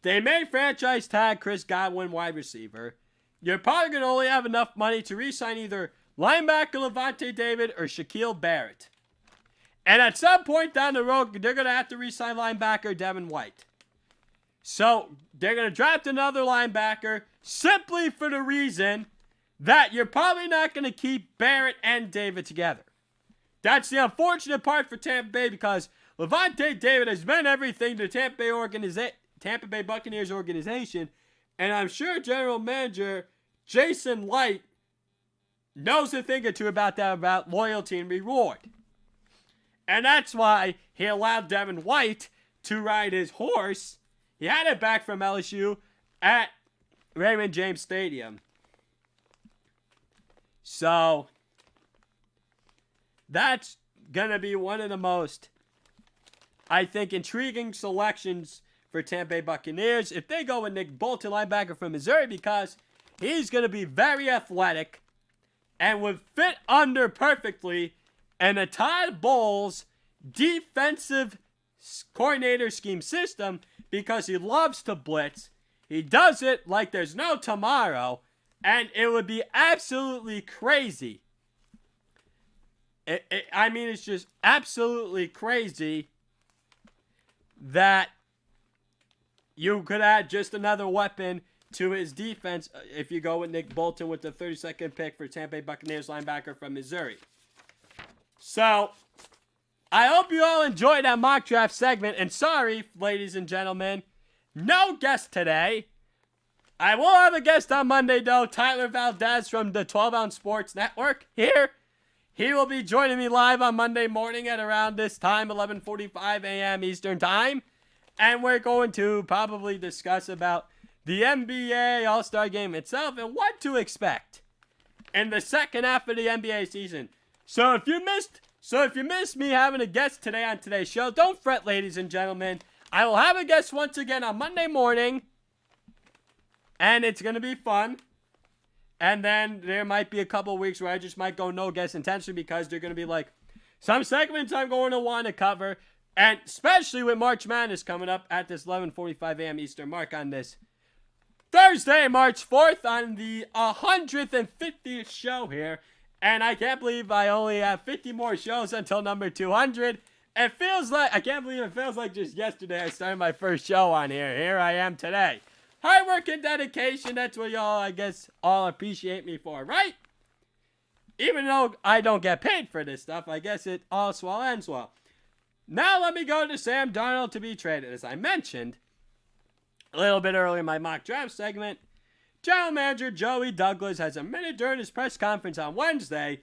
They may franchise tag Chris Godwin, wide receiver. You're probably going to only have enough money to re-sign either linebacker Levante David or Shaquille Barrett. And at some point down the road, they're going to have to re-sign linebacker Devin White. So they're going to draft another linebacker simply for the reason that you're probably not going to keep Barrett and David together. That's the unfortunate part for Tampa Bay because Levante David has been everything to Tampa Bay Buccaneers organization. And I'm sure General Manager Jason Light knows a thing or two about that, about loyalty and reward. And that's why he allowed Devin White to ride his horse. He had it back from LSU at Raymond James Stadium. So that's going to be one of the most, I think, intriguing selections for Tampa Bay Buccaneers if they go with Nick Bolton, linebacker from Missouri, because he's going to be very athletic and would fit under perfectly in a Todd Bowles defensive coordinator scheme system because he loves to blitz. He does it like there's no tomorrow, and it would be absolutely crazy. It's just absolutely crazy that you could add just another weapon to his defense if you go with Nick Bolton with the 32nd pick for Tampa Bay Buccaneers linebacker from Missouri. So, I hope you all enjoyed that mock draft segment. And sorry, ladies and gentlemen, no guest today. I will have a guest on Monday, though. Tyler Valdez from the 12 Ounce Sports Network here. He will be joining me live on Monday morning at around this time, 11:45 a.m. Eastern Time. And we're going to probably discuss about the NBA All-Star Game itself and what to expect in the second half of the NBA season. So if you missed me having a guest today on today's show, don't fret, ladies and gentlemen. I will have a guest once again on Monday morning, and it's going to be fun. And then there might be a couple of weeks where I just might go no guest intentionally because they're going to be like some segments I'm going to want to cover. And especially with March Madness coming up at this 11:45 a.m. Eastern mark on this Thursday, March 4th, on the 150th show here. And I can't believe I only have 50 more shows until number 200. I can't believe it feels like just yesterday I started my first show on here. Here I am today. Hard work and dedication, that's what y'all, I guess, all appreciate me for, right? Even though I don't get paid for this stuff, I guess it all swell ends well. Now let me go to Sam Darnold to be traded. As I mentioned a little bit earlier in my mock draft segment, General Manager Joey Douglas has admitted during his press conference on Wednesday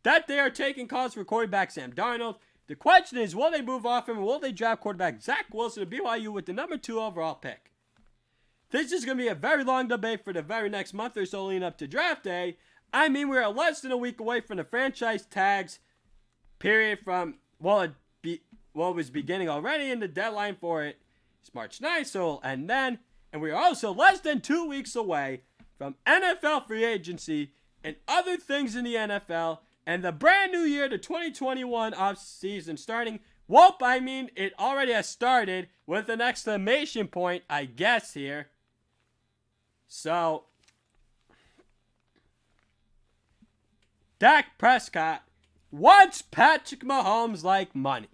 that they are taking calls for quarterback Sam Darnold. The question is, will they move off him, or will they draft quarterback Zach Wilson of BYU with the number 2 overall pick? This is going to be a very long debate for the very next month or so leading up to draft day. I mean, we're less than a week away from the franchise tags period from, it was beginning already, and the deadline for it is March 9th, so it'll end then. And we're also less than 2 weeks away from NFL free agency and other things in the NFL and the brand new year, the 2021 offseason starting. It already has started with an exclamation point, I guess, here. So, Dak Prescott wants Patrick Mahomes like money.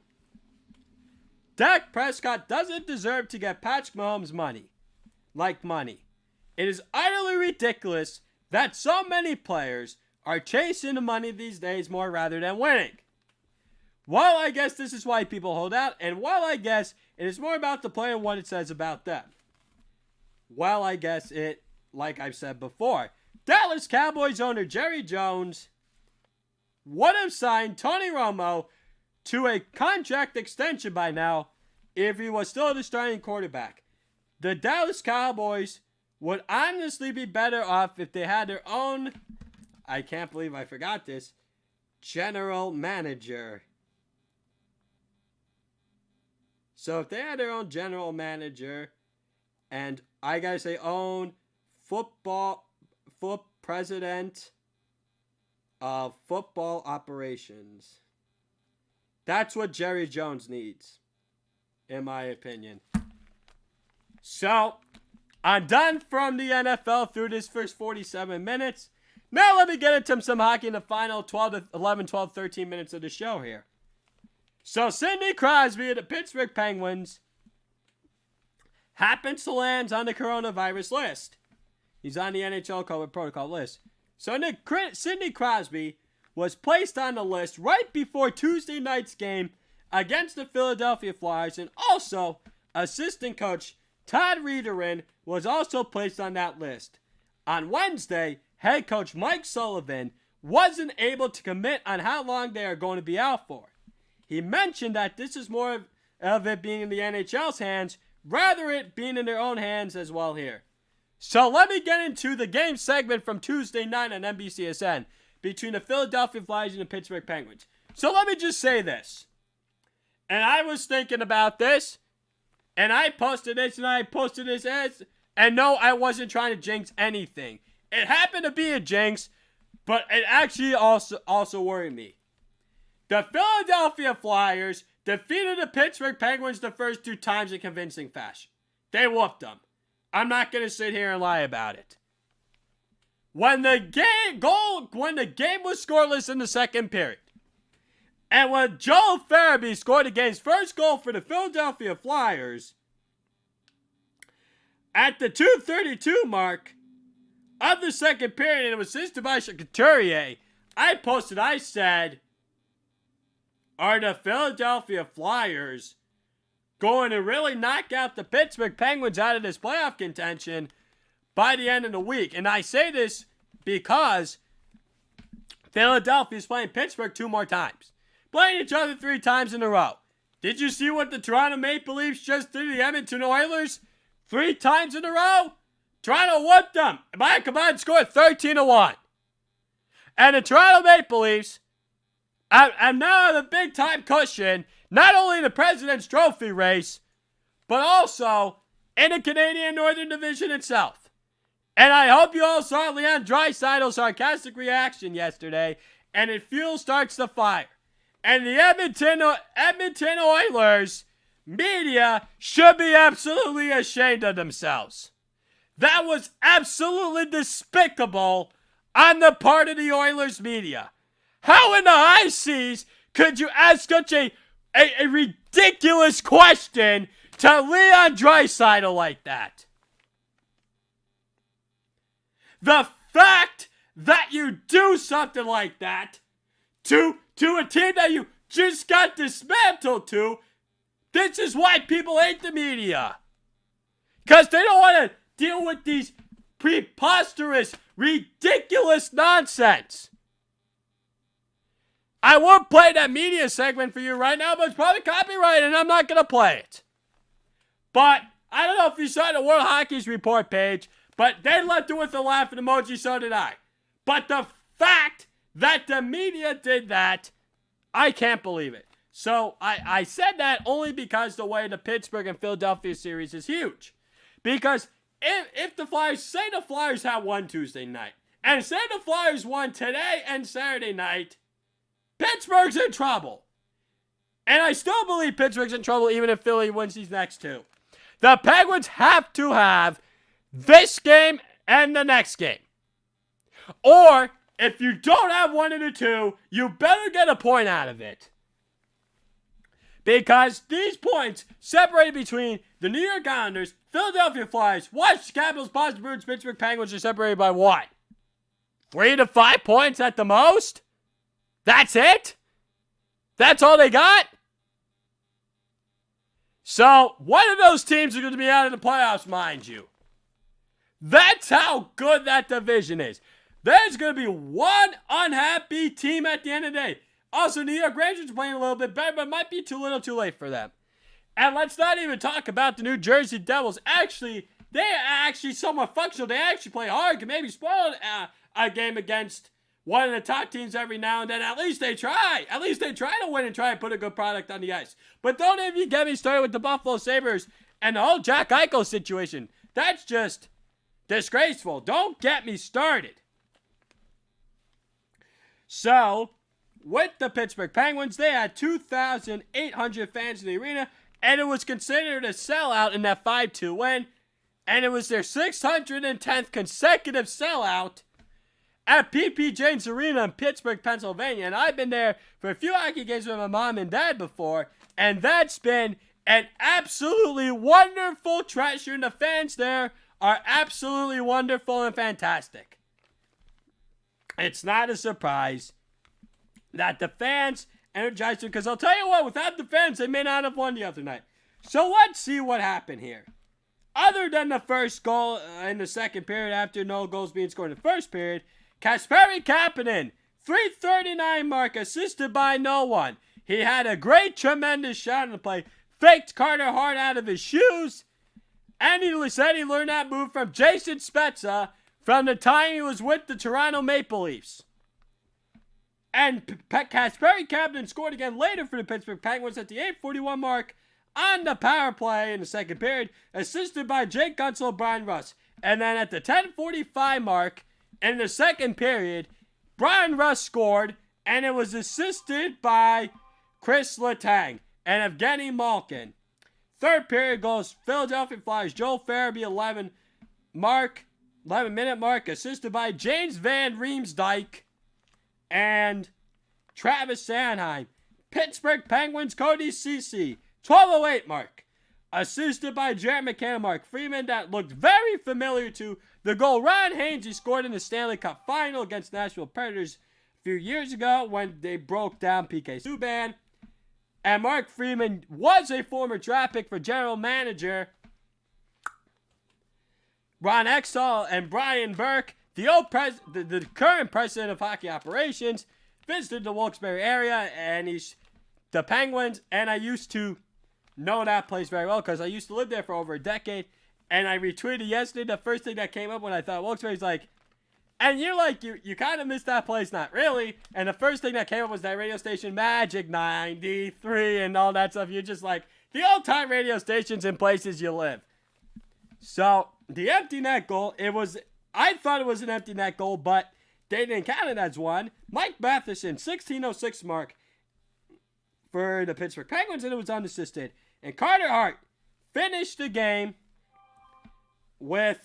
Dak Prescott doesn't deserve to get Patrick Mahomes money. It is utterly ridiculous that so many players are chasing the money these days more rather than winning. While I guess this is why people hold out, and while I guess it is more about the player and what it says about them. While I guess it, like I've said before, Dallas Cowboys owner Jerry Jones would have signed Tony Romo to a contract extension by now if he was still the starting quarterback. The Dallas Cowboys would honestly be better off if they had their own, I can't believe I forgot this, general manager. So if they had their own general manager, and I gotta say own president of football operations, that's what Jerry Jones needs, in my opinion. So, I'm done from the NFL through this first 47 minutes. Now let me get into some hockey in the final 11, 12, 13 minutes of the show here. So, Sidney Crosby of the Pittsburgh Penguins happens to land on the coronavirus list. He's on the NHL COVID protocol list. So, Sidney Crosby was placed on the list right before Tuesday night's game against the Philadelphia Flyers, and also assistant coach Todd Reederin was also placed on that list. On Wednesday, head coach Mike Sullivan wasn't able to commit on how long they are going to be out for. He mentioned that this is more of it being in the NHL's hands, rather it being in their own hands as well here. So let me get into the game segment from Tuesday night on NBCSN between the Philadelphia Flyers and the Pittsburgh Penguins. So let me just say this. And I was thinking about this, and I posted this, and no, I wasn't trying to jinx anything. It happened to be a jinx, but it actually also worried me. The Philadelphia Flyers defeated the Pittsburgh Penguins the first 2 times in convincing fashion. They whooped them. I'm not going to sit here and lie about it. When the game was scoreless in the second period, and when Joel Farabee scored the game's first goal for the Philadelphia Flyers, at the 2:32 mark of the second period, and it was assisted by Couturier, I said, are the Philadelphia Flyers going to really knock out the Pittsburgh Penguins out of this playoff contention by the end of the week? And I say this because Philadelphia is playing Pittsburgh 2 more times. Playing each other 3 times in a row. Did you see what the Toronto Maple Leafs just did to the Edmonton Oilers? 3 times in a row? Toronto whooped them by a combined score of 13-1. And the Toronto Maple Leafs are now the big time cushion, not only in the President's Trophy race, but also in the Canadian Northern Division itself. And I hope you all saw Leon Draisaitl's sarcastic reaction yesterday, and it starts the fire. And the Edmonton Oilers media should be absolutely ashamed of themselves. That was absolutely despicable on the part of the Oilers media. How in the high seas could you ask such a ridiculous question to Leon Draisaitl like that? The fact that you do something like that to a team that you just got dismantled to, this is why people hate the media. Because they don't want to deal with these preposterous, ridiculous nonsense. I would play that media segment for you right now, but it's probably copyrighted, and I'm not going to play it. But I don't know if you saw the World Hockey's report page, but they left it with a laughing emoji, so did I. But the fact that the media did that, I can't believe it. So I said that only because the way the Pittsburgh and Philadelphia series is huge. Because if the Flyers, say the Flyers had won Tuesday night, and say the Flyers won today and Saturday night, Pittsburgh's in trouble. And I still believe Pittsburgh's in trouble even if Philly wins these next two. The Penguins have to have this game and the next game. Or, if you don't have one of the two, you better get a point out of it. Because these points separated between the New York Islanders, Philadelphia Flyers, Washington Capitals, Boston Bruins, Pittsburgh Penguins are separated by what? 3 to 5 points at the most? That's it? That's all they got? So, one of those teams are going to be out of the playoffs, mind you. That's how good that division is. There's going to be one unhappy team at the end of the day. Also, New York Rangers are playing a little bit better, but it might be too little too late for them. And let's not even talk about the New Jersey Devils. Actually, they're actually somewhat functional. They actually play hard, can maybe spoil a game against one of the top teams every now and then. At least they try. At least they try to win and try and put a good product on the ice. But don't even get me started with the Buffalo Sabres and the whole Jack Eichel situation. That's just disgraceful. Don't get me started. So, with the Pittsburgh Penguins, they had 2,800 fans in the arena, and it was considered a sellout in that 5-2 win, and it was their 610th consecutive sellout at PP James Arena in Pittsburgh, Pennsylvania. And I've been there for a few hockey games with my mom and dad before, and that's been an absolutely wonderful treasure, and the fans there are absolutely wonderful and fantastic. It's not a surprise that the fans energized them, because I'll tell you what, without the fans, they may not have won the other night. So let's see what happened here. Other than the first goal in the second period after no goals being scored in the first period, Kasperi Kapanen, 3:39 mark, assisted by no one. He had a great, tremendous shot in the play, faked Carter Hart out of his shoes, and he said he learned that move from Jason Spezza from the time he was with the Toronto Maple Leafs. And Kasperi Kapanen scored again later for the Pittsburgh Penguins at the 8:41 mark on the power play in the second period, assisted by Jake Guentzel and Brian Rust. And then at the 10:45 mark in the second period, Brian Rust scored, and it was assisted by Chris Letang and Evgeny Malkin. Third period goes Philadelphia Flyers, Joel Farabee, 11-minute mark, assisted by James Van Riemsdyk and Travis Sanheim. Pittsburgh Penguins, Cody Ceci, 12:08 mark, assisted by Jared McCann and Mark Freeman. That looked very familiar to the goal Ron Hainsey scored in the Stanley Cup Final against Nashville Predators a few years ago when they broke down PK Subban. And Mark Freeman was a former draft pick for general manager Ron Extall, and Brian Burke, the current president of hockey operations, visited the Wilkes-Barre area, and the Penguins, and I used to know that place very well because I used to live there for over a decade, and I retweeted yesterday the first thing that came up when I thought Wilkes-Barre's like, and you're like, you kind of missed that place, not really, and the first thing that came up was that radio station Magic 93 and all that stuff. You're just like, the old-time radio stations in places you live. So, the empty net goal, I thought it was an empty net goal, but they didn't count it as one. Mike Matheson, 16:06 mark for the Pittsburgh Penguins, and it was unassisted. And Carter Hart finished the game with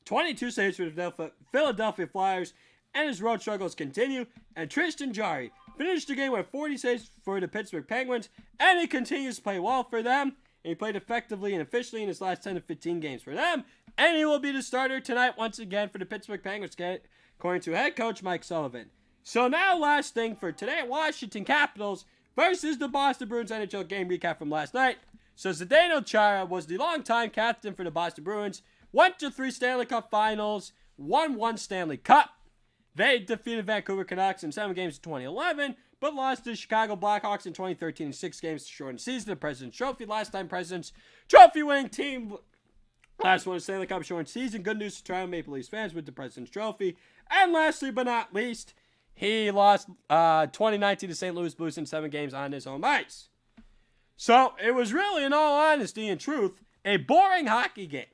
22 saves for the Philadelphia Flyers, and his road struggles continue. And Tristan Jarry finished the game with 40 saves for the Pittsburgh Penguins, and he continues to play well for them. And he played effectively and efficiently in his last 10 to 15 games for them. And he will be the starter tonight once again for the Pittsburgh Penguins, according to head coach Mike Sullivan. So now last thing for today, Washington Capitals versus the Boston Bruins NHL game recap from last night. So Zdeno Chara was the longtime captain for the Boston Bruins, went to 3 Stanley Cup Finals, won 1 Stanley Cup. They defeated Vancouver Canucks in 7 games in 2011, but lost to Chicago Blackhawks in 2013 in 6 games to shorten season. The President's Trophy, last time President's Trophy winning team. Last one is Stanley Cup shortened season. Good news to Toronto Maple Leafs fans with the President's Trophy. And lastly but not least, he lost 2019 to St. Louis Blues in 7 games on his home ice. So it was really, in all honesty and truth, a boring hockey game.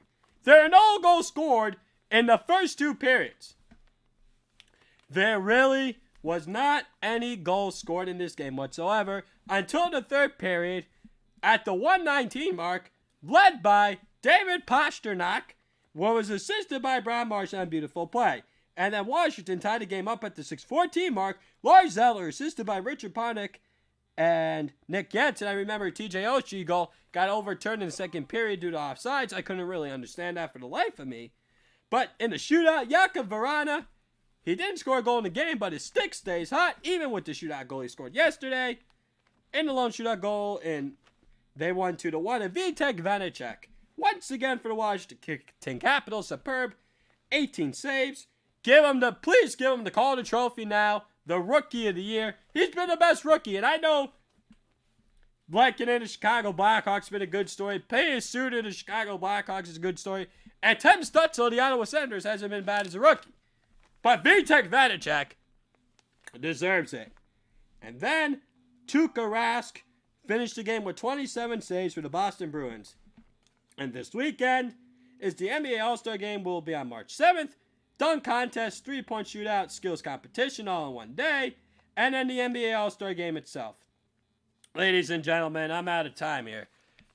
There are no goals scored in the first 2 periods. There really was not any goals scored in this game whatsoever until the 3rd period at the 1:19 mark, led by David Pastrnak, where was assisted by Brad Marchand on beautiful play. And then Washington tied the game up at the 6:14 mark. Lars Zeller, assisted by Richard Panik and Nick Jensen. I remember TJ Oshie goal got overturned in the 2nd period due to offsides. I couldn't really understand that for the life of me. But in the shootout, Jakub Vrana, he didn't score a goal in the game, but his stick stays hot, even with the shootout goal he scored yesterday. In the lone shootout goal, and they won 2-1. And Vitek Vanacek, once again for the Washington Capitals, superb, 18 saves. Please give him the Calder Trophy now, the Rookie of the Year. He's been the best rookie, and I know blanking in the Chicago Blackhawks been a good story. Paying suit to the Chicago Blackhawks is a good story. And Tim Stutzel, the Ottawa Senators, hasn't been bad as a rookie. But Vitek Vanacek deserves it. And then Tuukka Rask finished the game with 27 saves for the Boston Bruins. And this weekend is the NBA All-Star Game. Will be on March 7th. Dunk contest, 3-point shootout, skills competition all in one day. And then the NBA All-Star Game itself. Ladies and gentlemen, I'm out of time here.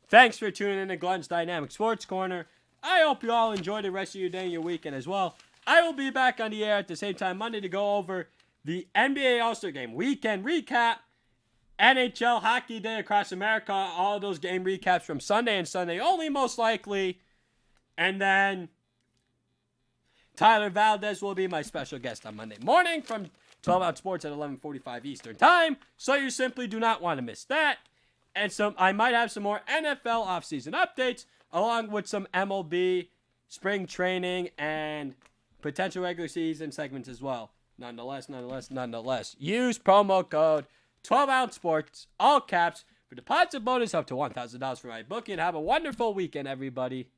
Thanks for tuning in to Glenn's Dynamic Sports Corner. I hope you all enjoy the rest of your day and your weekend as well. I will be back on the air at the same time Monday to go over the NBA All-Star Game weekend recap, NHL Hockey Day across America, all those game recaps from Sunday and Sunday only most likely. And then Tyler Valdez will be my special guest on Monday morning from 12 Out Sports at 11:45 Eastern Time. So you simply do not want to miss that. And so I might have some more NFL offseason updates along with some MLB spring training and potential regular season segments as well. Nonetheless, use promo code 12-Ounce Sports, all caps, for deposit bonus up to $1,000 for my bookie. And have a wonderful weekend, everybody.